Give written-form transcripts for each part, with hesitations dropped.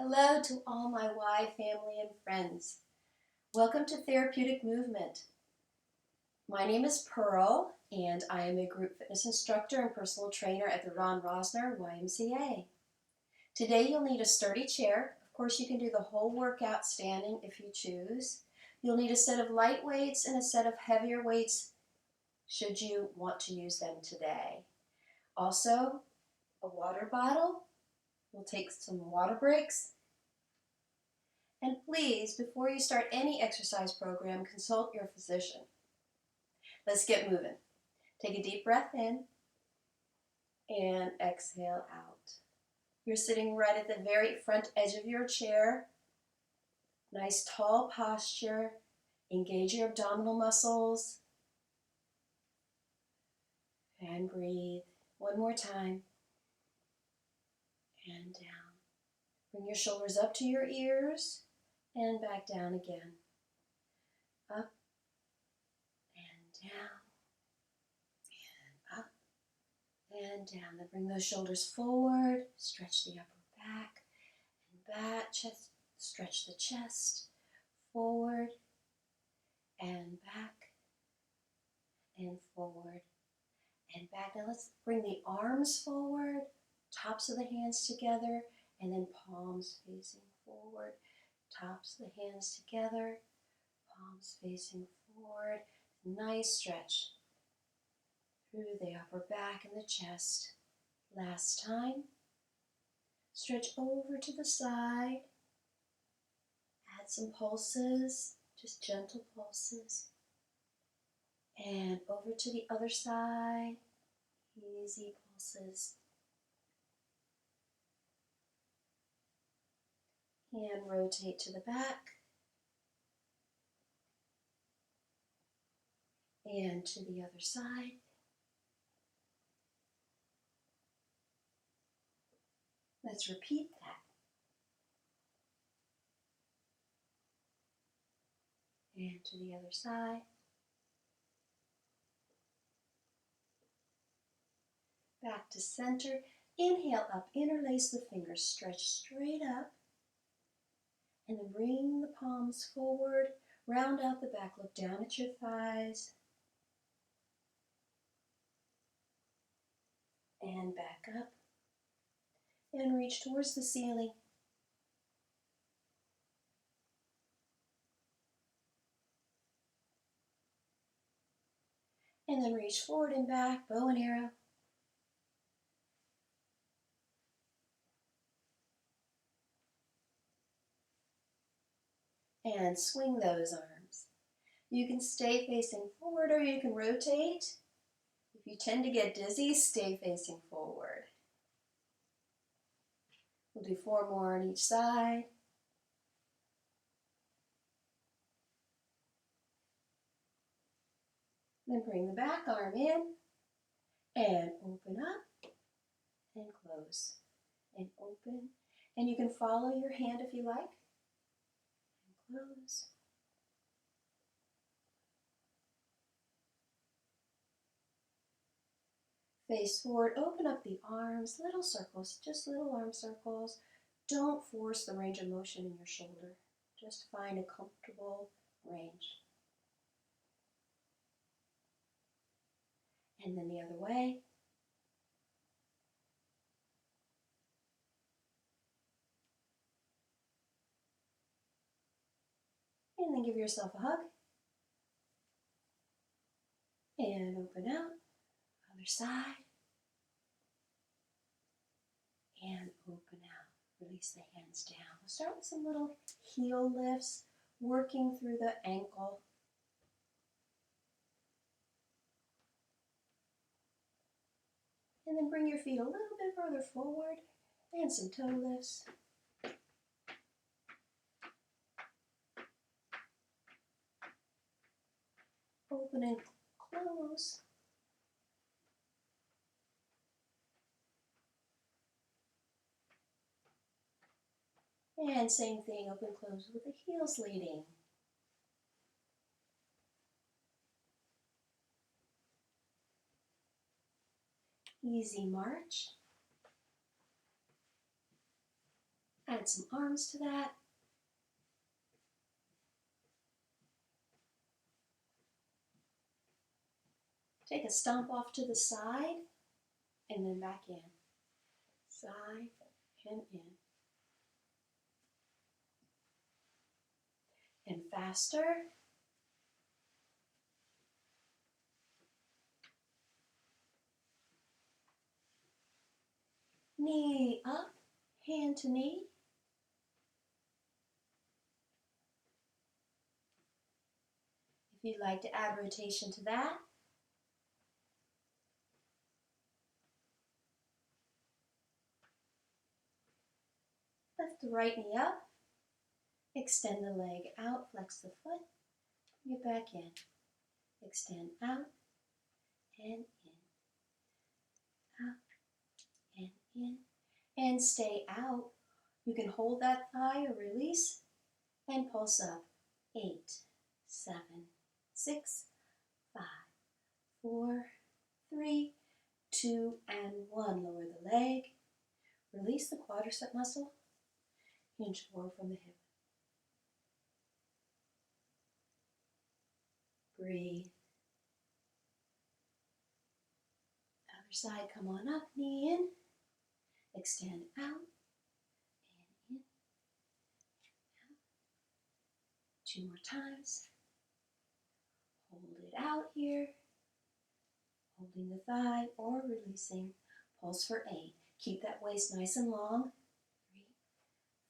Hello to all my Y family and friends. Welcome to Therapeutic Movement. My name is Pearl, and I am a group fitness instructor and personal trainer at the Ron Rosner YMCA. Today you'll need a sturdy chair. Of course, you can do the whole workout standing if you choose. You'll need a set of light weights and a set of heavier weights should you want to use them today. Also, a water bottle. We'll take some water breaks. And please, before you start any exercise program, consult your physician. Let's get moving. Take a deep breath in and exhale out. You're sitting right at the very front edge of your chair. Nice tall posture. Engage your abdominal muscles. And breathe. One more time. And down. Bring your shoulders up to your ears and back down again. Up and down. And down. Then bring those shoulders forward. Stretch the upper back and back. Chest. Stretch the chest. Forward and back and forward and back. Now let's bring the arms forward. Tops of the hands together and then palms facing forward. Tops of the hands together. Palms facing forward. Nice stretch through the upper back and the chest. Last time. Stretch over to the side. Add some pulses, just gentle pulses. And over to the other side. Easy pulses. And rotate to the back. And to the other side. Let's repeat that. And to the other side. Back to center. Inhale up, interlace the fingers, stretch straight up. And then bring the palms forward, round out the back, look down at your thighs. And back up. And reach towards the ceiling. And then reach forward and back, bow and arrow. And swing those arms. You can stay facing forward or you can rotate. If you tend to get dizzy, stay facing forward. We'll do 4 more on each side. Then bring the back arm in and open up and close and open. And you can follow your hand if you like. And close. Face forward, open up the arms, little circles, just little arm circles. Don't force the range of motion in your shoulder. Just find a comfortable range. And then the other way. And then give yourself a hug. And open out. Other side. And open out. Release the hands down. We'll start with some little heel lifts, working through the ankle. And then bring your feet a little bit further forward and some toe lifts. Open and close. And same thing, open, close with the heels leading. Easy march. Add some arms to that. Take a stomp off to the side and then back in. Side and in. And faster. Knee up, hand to knee. If you'd like to add rotation to that, lift the right knee up, extend the leg out, flex the foot, get back in. Extend out and in, out and in, and stay out. You can hold that thigh or release and pulse up. 8, 7, 6, 5, 4, 3, 2, and 1. Lower the leg. Release the quadricep muscle. Hinge forward from the hip. Breathe. Other side, come on up, knee in. Extend out and in. Out. 2 more times. Hold it out here. Holding the thigh or releasing. Pulse for 8. Keep that waist nice and long. 3,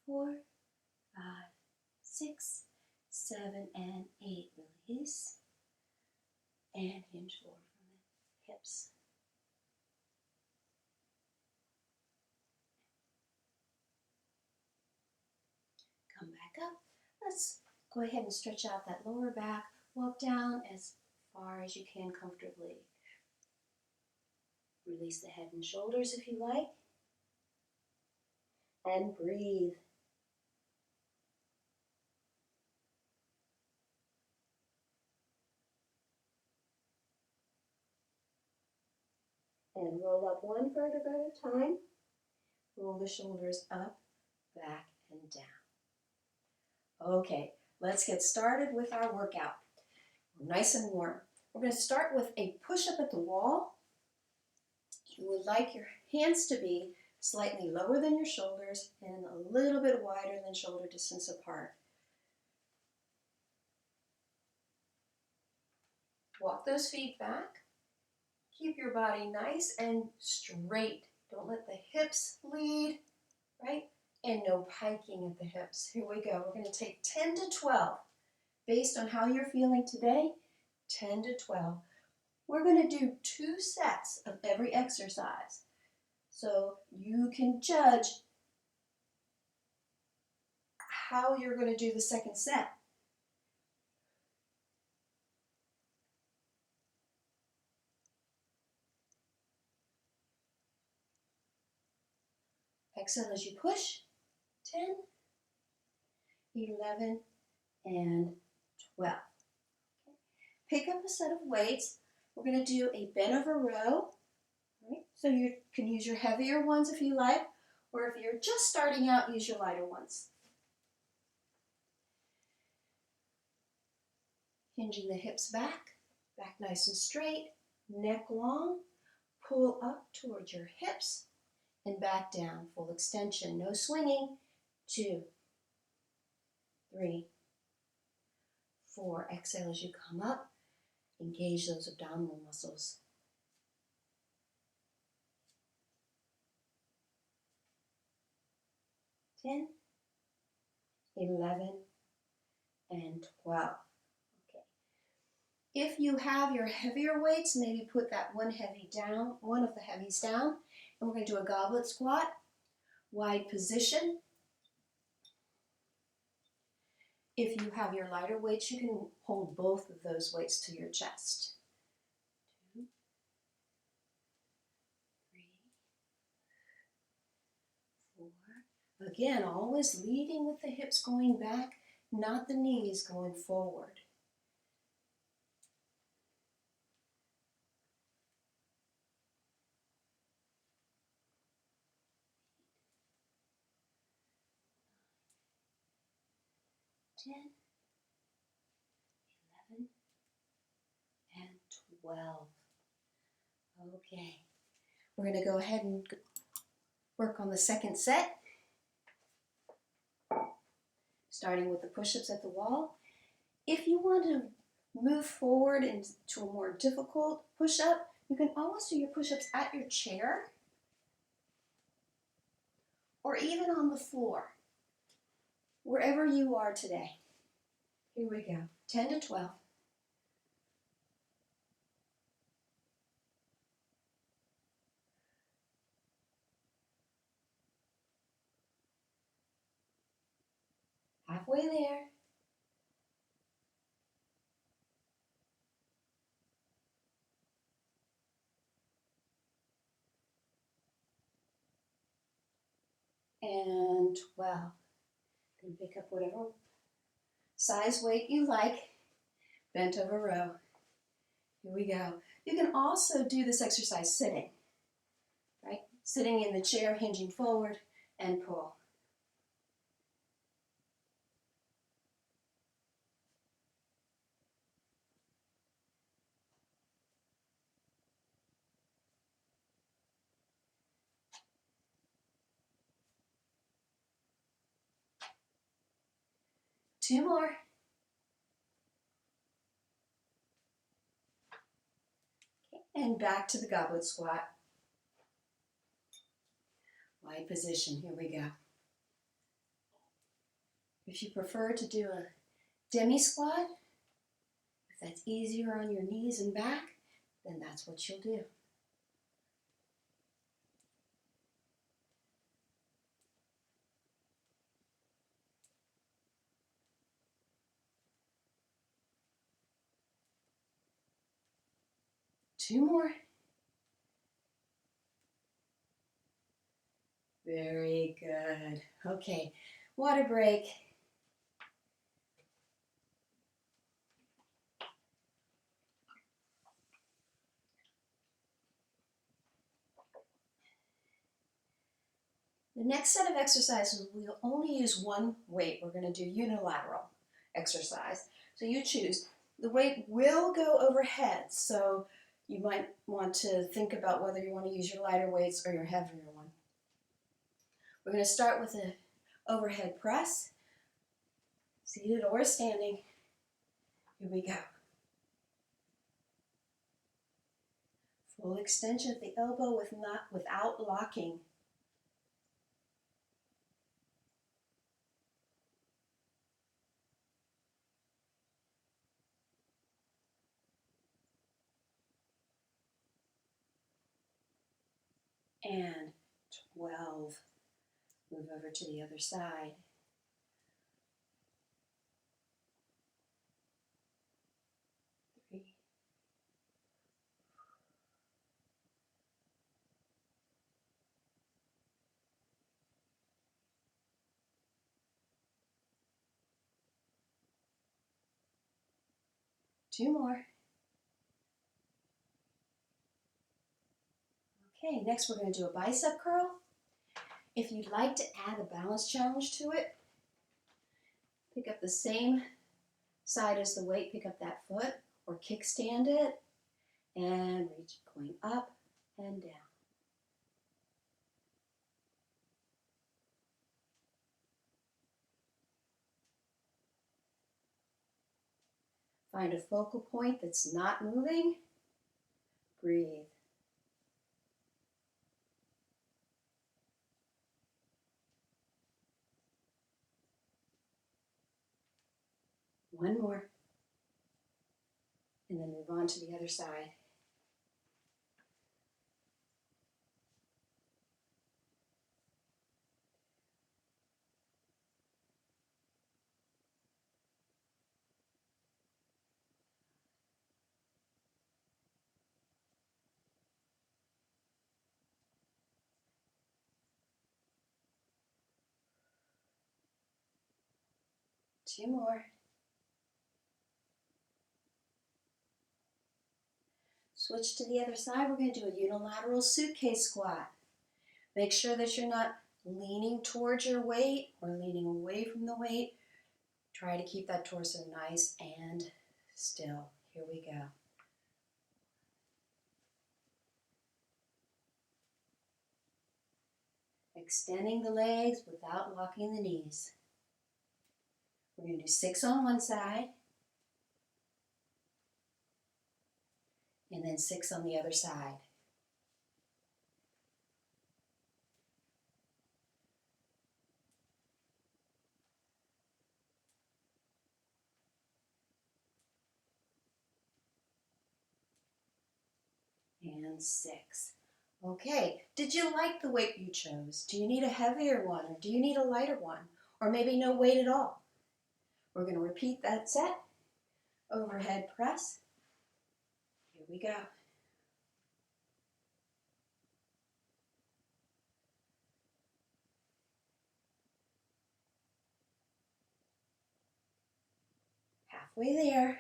4, 5, 6, 7, and 8. Release. And hinge forward from the hips. Come back up. Let's go ahead and stretch out that lower back. Walk down as far as you can comfortably. Release the head and shoulders if you like. And breathe. And roll up one vertebra at a time. Roll the shoulders up, back, and down. Okay, let's get started with our workout. We're nice and warm. We're going to start with a push-up at the wall. You would like your hands to be slightly lower than your shoulders and a little bit wider than shoulder distance apart. Walk those feet back. Keep your body nice and straight. Don't let the hips lead, right? And no piking at the hips. Here we go. We're going to take 10 to 12. Based on how you're feeling today, 10 to 12. We're going to do 2 sets of every exercise. So you can judge how you're going to do the second set. Exhale as you push. 10, 11, and 12. Okay. Pick up a set of weights. We're going to do a bent over row. Right? So you can use your heavier ones if you like, or if you're just starting out, use your lighter ones. Hinging the hips back nice and straight, neck long, pull up towards your hips, and back down, full extension, no swinging. 2, 3, 4. Exhale as you come up, engage those abdominal muscles. 10, 11, and 12. Okay. If you have your heavier weights, maybe put that one of the heavies down, and we're going to do a goblet squat, wide position. If you have your lighter weights, you can hold both of those weights to your chest. 2, 3, 4. Again, always leading with the hips going back, not the knees going forward. 10, 11, and 12. Okay, we're going to go ahead and work on the second set, starting with the push-ups at the wall. If you want to move forward into a more difficult push-up, you can always do your push-ups at your chair or even on the floor, wherever you are today. Here we go, 10 to 12. Halfway there. And 12. Then pick up whatever size weight you like, bent over row. Here we go. You can also do this exercise sitting, right? Sitting in the chair, hinging forward, and pull. Two more. Okay. And back to the goblet squat. Wide position, here we go. If you prefer to do a demi squat, if that's easier on your knees and back, then that's what you'll do. Two more. Very good. Okay, water break. The next set of exercises, we'll only use one weight. We're going to do unilateral exercise. So you choose. The weight will go overhead, so you might want to think about whether you want to use your lighter weights or your heavier one. We're going to start with an overhead press, seated or standing. Here we go. Full extension at the elbow without locking. And 12. Move over to the other side. 3. 2 more. Okay, next we're going to do a bicep curl. If you'd like to add a balance challenge to it, pick up the same side as the weight, pick up that foot, or kickstand it, and reach going up and down. Find a focal point that's not moving. Breathe. One more. And then move on to the other side. Two more. Switch to the other side. We're going to do a unilateral suitcase squat. Make sure that you're not leaning towards your weight or leaning away from the weight. Try to keep that torso nice and still. Here we go. Extending the legs without locking the knees. We're going to do 6 on one side, and then 6 on the other side. And 6. Okay, did you like the weight you chose? Do you need a heavier one, or do you need a lighter one? Or maybe no weight at all? We're going to repeat that set. Overhead press. Here we go. Halfway there.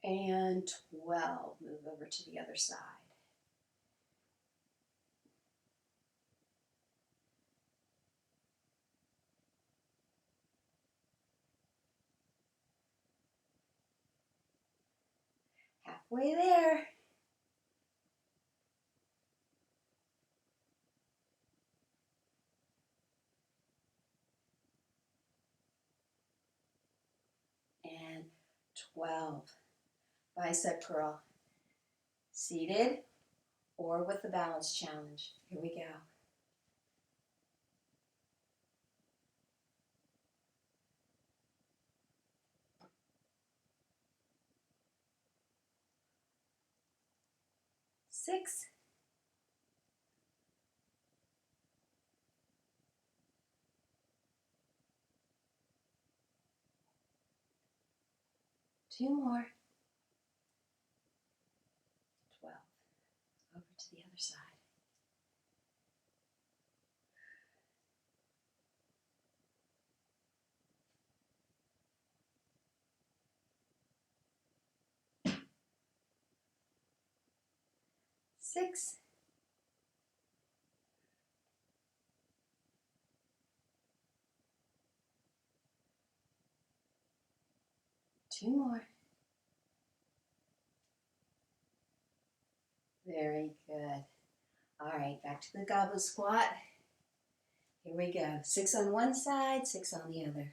And 12. Move over to the other side. Halfway there. And 12. Bicep curl. Seated or with the balance challenge. Here we go. 6. 2 more. 12. Over to the other side. 6. 2 more. Very good. All right, back to the goblet squat. Here we go. 6 on one side, 6 on the other.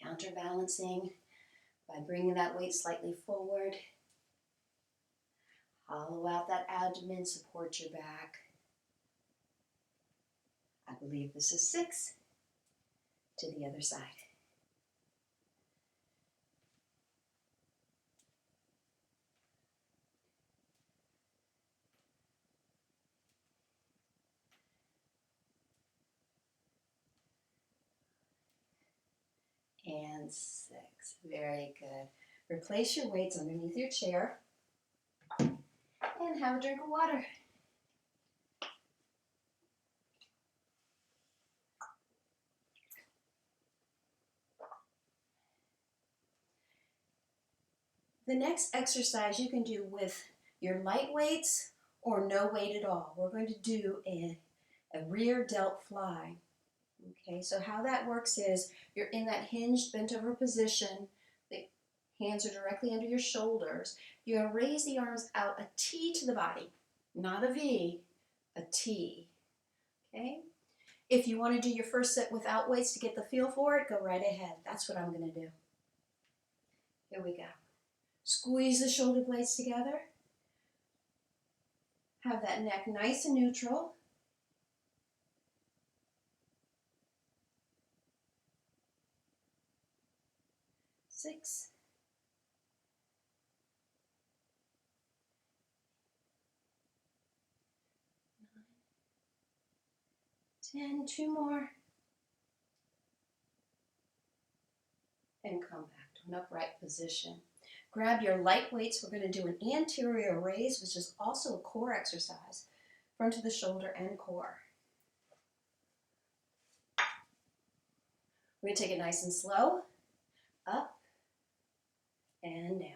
Counterbalancing by bringing that weight slightly forward. Hollow out that abdomen, support your back. I believe this is 6. To the other side. And 6. Very good. Replace your weights underneath your chair and have a drink of water. The next exercise you can do with your light weights or no weight at all. We're going to do a rear delt fly. Okay, so how that works is you're in that hinged, bent over position. The hands are directly under your shoulders. You're going to raise the arms out a T to the body, not a V, a T. Okay? If you want to do your first set without weights to get the feel for it, go right ahead. That's what I'm going to do. Here we go. Squeeze the shoulder blades together. Have that neck nice and neutral. Six. 10, 2 more. And come back to an upright position. Grab your light weights. We're going to do an anterior raise, which is also a core exercise. Front of the shoulder and core. We're going to take it nice and slow. Up and down.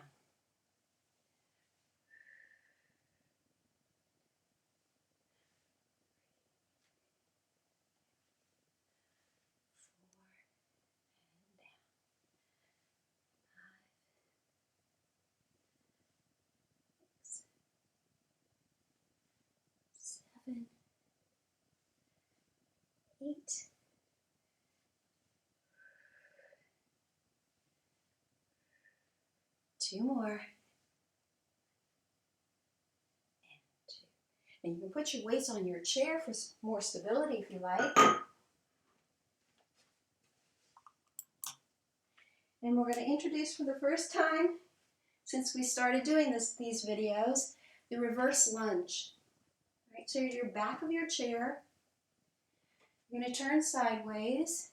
7, 8, 2 more, and 2. And you can put your weights on your chair for more stability if you like. And we're going to introduce for the first time, since we started doing these videos, the reverse lunge. Right, so your back of your chair, you're going to turn sideways,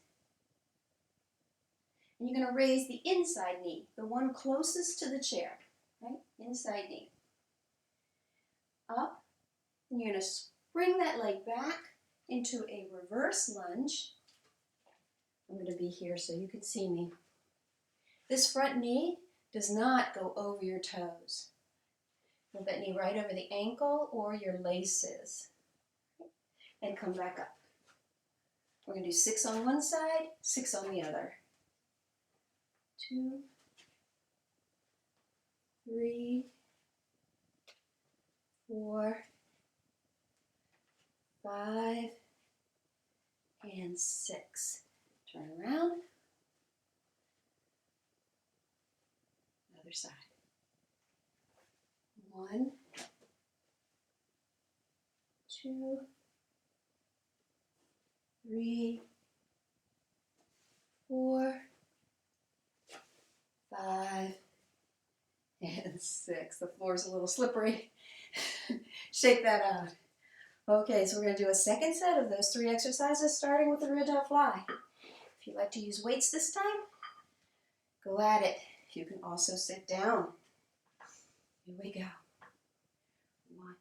and you're going to raise the inside knee, the one closest to the chair, right? Inside knee. Up, and you're going to bring that leg back into a reverse lunge. I'm going to be here so you can see me. This front knee does not go over your toes. Move that knee right over the ankle or your laces. And come back up. We're going to do 6 on one side, 6 on the other. 2, 3, 4, 5, and 6. Turn around. Other side. 1, 2, 3, 4, 5, and 6. The floor's a little slippery. Shake that out. Okay, so we're going to do a second set of those 3 exercises, starting with the rear delt fly. If you'd like to use weights this time, go at it. You can also sit down. Here we go. 1,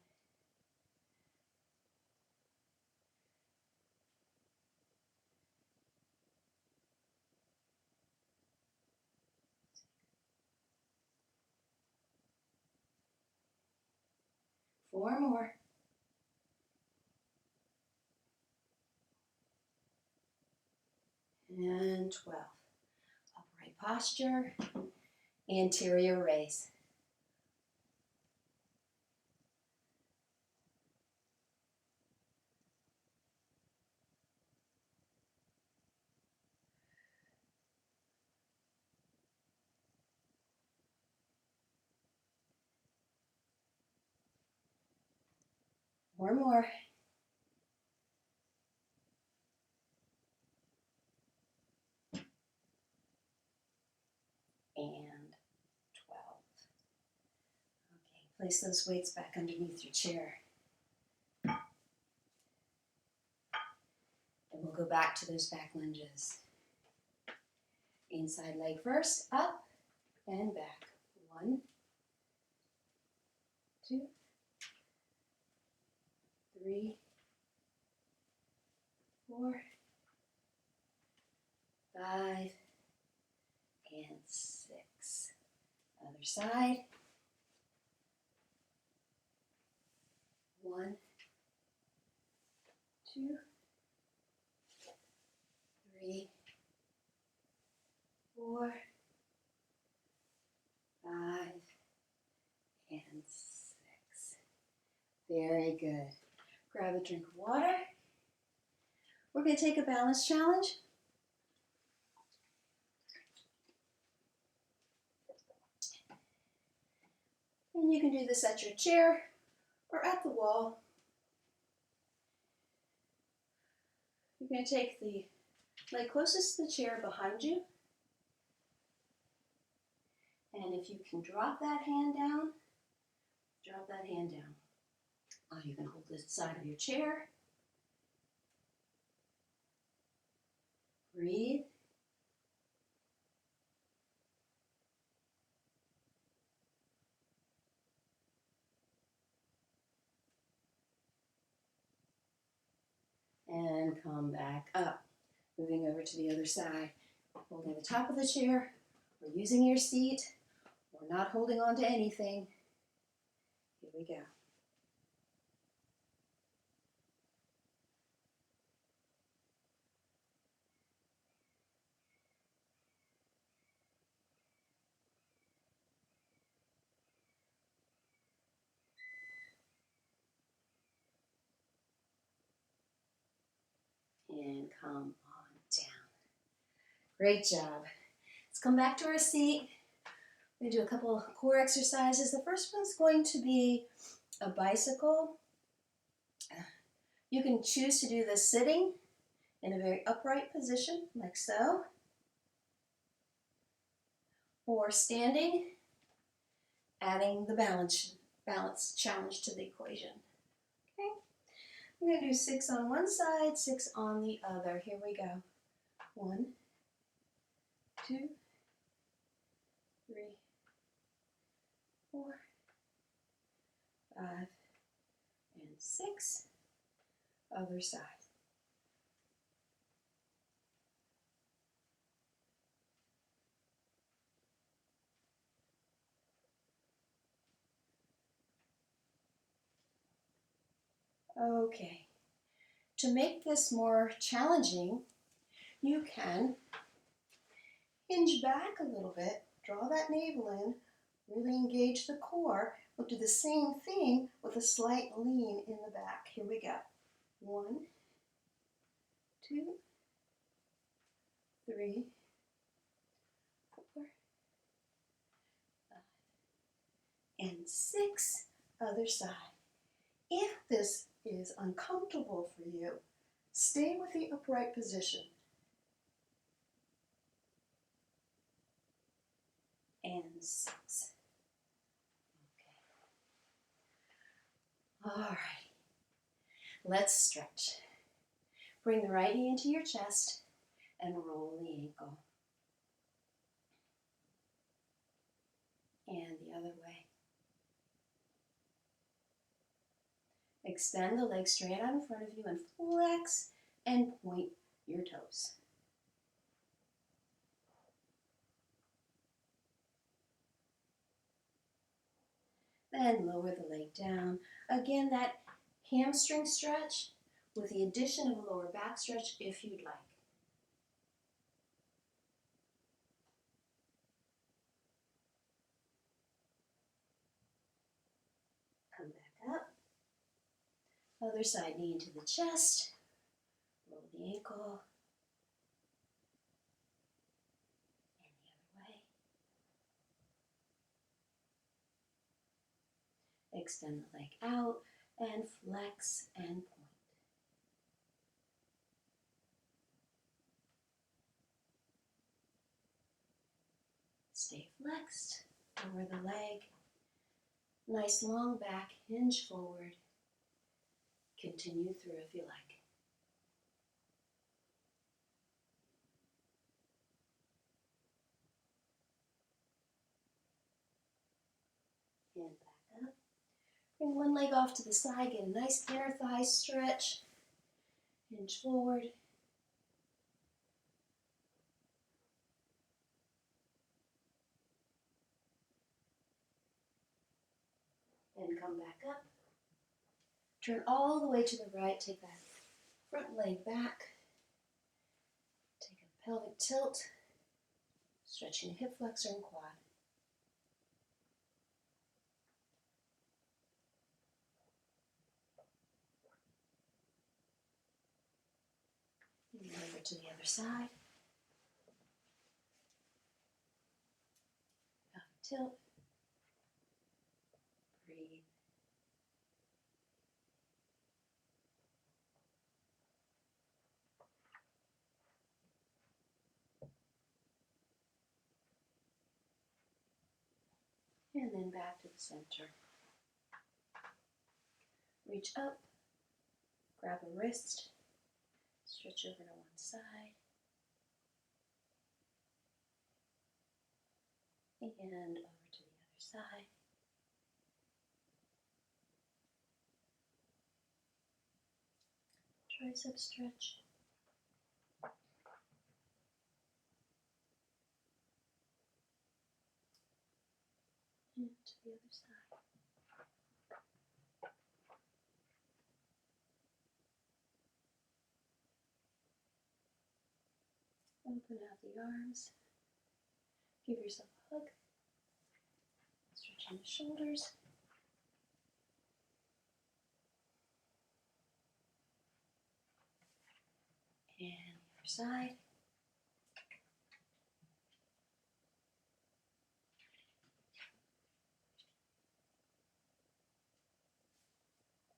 4 more. And 12. Upright posture, anterior raise. Four more. And 12. Okay, place those weights back underneath your chair. And we'll go back to those back lunges. Inside leg first, up and back. 1, 2, 3, 4, 5, and 6. Other side. 1, 2, 3, 4, 5, and 6. Very good. Grab a drink of water. We're going to take a balance challenge. And you can do this at your chair or at the wall. You're going to take the leg closest to the chair behind you. And if you can drop that hand down, drop that hand down. You can hold the side of your chair. Breathe. And come back up. Moving over to the other side. Holding the top of the chair or using your seat We're not holding on to anything. Here we go. And come on down. Great job. Let's come back to our seat. We're going to do a couple of core exercises. The first one's going to be a bicycle. You can choose to do this sitting in a very upright position, like so, or standing, adding the balance challenge to the equation. Okay, we're going to do 6 on one side, 6 on the other. Here we go. 1, 2, 3, 4, 5, and 6. Other side. Okay, to make this more challenging, you can hinge back a little bit, draw that navel in, really engage the core. We'll do the same thing with a slight lean in the back. Here we go. 1, 2, 3, 4, 5, and 6. Other side. If this is uncomfortable for you, stay with the upright position. And 6. Okay. All right. Let's stretch. Bring the right knee into your chest and roll the ankle. And the other way. Extend the legs straight out in front of you and flex and point your toes. Then lower the leg down. Again, that hamstring stretch with the addition of a lower back stretch if you'd like. Come back up. Other side, knee into the chest. Roll the ankle. And the other way. Extend the leg out and flex and point. Stay flexed. Lower the leg. Nice long back, hinge forward. Continue through if you like. And back up. Bring one leg off to the side, get a nice inner thigh stretch. Hinge forward. And come back up. Turn all the way to the right. Take that front leg back. Take a pelvic tilt. Stretching hip flexor and quad. And over to the other side. Pelvic tilt. Breathe. And then back to the center. Reach up, grab a wrist, stretch over to one side, and over to the other side. Tricep stretch. And to the other side. Open out the arms. Give yourself a hug. Stretching the shoulders. And the other side.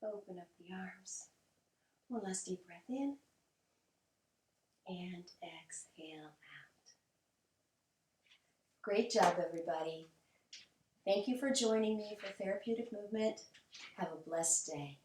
Open up the arms. One last deep breath in. And exhale out. Great job, everybody. Thank you for joining me for Therapeutic Movement. Have a blessed day.